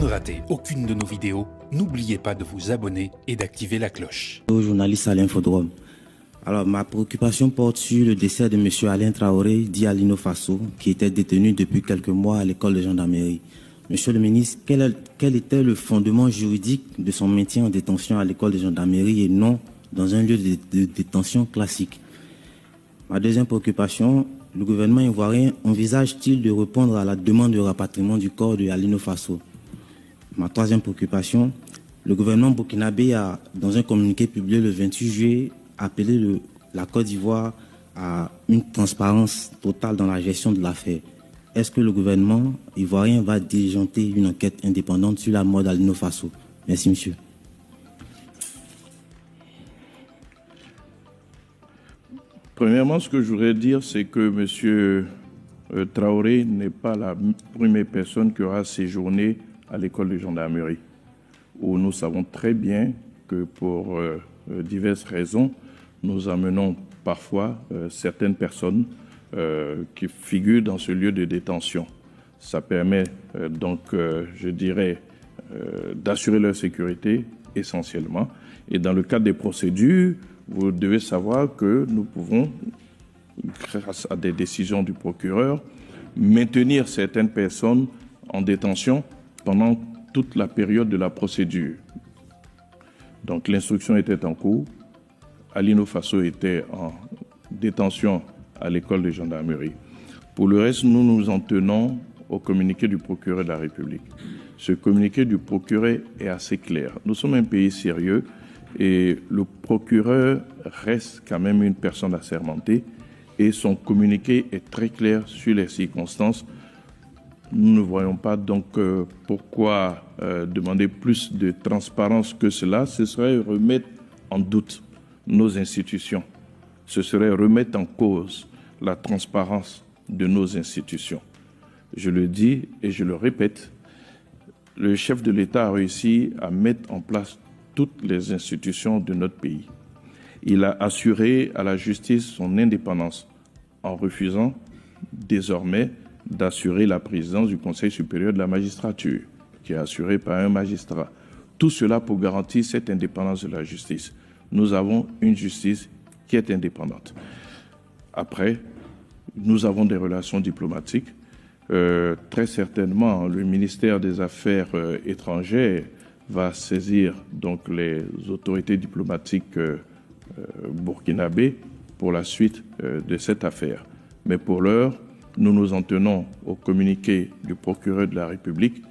ne ratez aucune de nos vidéos, n'oubliez pas de vous abonner et d'activer la cloche. Journaliste à l'Infodrome. Alors, ma préoccupation porte sur le décès de M. Alain Traoré, dit Alino Faso, qui était détenu depuis quelques mois à l'école de gendarmerie. Monsieur le ministre, quel était le fondement juridique de son maintien en détention à l'école de gendarmerie et non dans un lieu de détention classique? Ma deuxième préoccupation, le gouvernement ivoirien envisage-t-il de répondre à la demande de rapatriement du corps de Alino Faso? Ma troisième préoccupation, le gouvernement burkinabé a, dans un communiqué publié le 28 juillet, appelé la Côte d'Ivoire à une transparence totale dans la gestion de l'affaire. Est-ce que le gouvernement ivoirien va diligenter une enquête indépendante sur la mort d'Alino Faso? Merci, monsieur. Premièrement, ce que je voudrais dire, c'est que M. Traoré n'est pas la première personne qui aura séjourné à l'école de gendarmerie, où nous savons très bien que pour diverses raisons, nous amenons parfois certaines personnes qui figurent dans ce lieu de détention. Ça permet donc, je dirais, d'assurer leur sécurité essentiellement. Et dans le cadre des procédures, vous devez savoir que nous pouvons, grâce à des décisions du procureur, maintenir certaines personnes en détention pendant toute la période de la procédure. Donc l'instruction était en cours. Alino Faso était en détention à l'école de gendarmerie. Pour le reste, nous nous en tenons au communiqué du procureur de la République. Ce communiqué du procureur est assez clair. Nous sommes un pays sérieux et le procureur reste quand même une personne assermentée et son communiqué est très clair sur les circonstances. Nous ne voyons pas donc pourquoi demander plus de transparence que cela. Ce serait remettre en doute nos institutions. Ce serait remettre en cause la transparence de nos institutions. Je le dis et je le répète, le chef de l'État a réussi à mettre en place toutes les institutions de notre pays. Il a assuré à la justice son indépendance en refusant désormais d'assurer la présidence du Conseil supérieur de la magistrature, qui est assurée par un magistrat. Tout cela pour garantir cette indépendance de la justice. Nous avons une justice qui est indépendante. Après, nous avons des relations diplomatiques. Très certainement, le ministère des Affaires étrangères va saisir donc les autorités diplomatiques burkinabées pour la suite de cette affaire. Mais pour l'heure, nous nous en tenons au communiqué du procureur de la République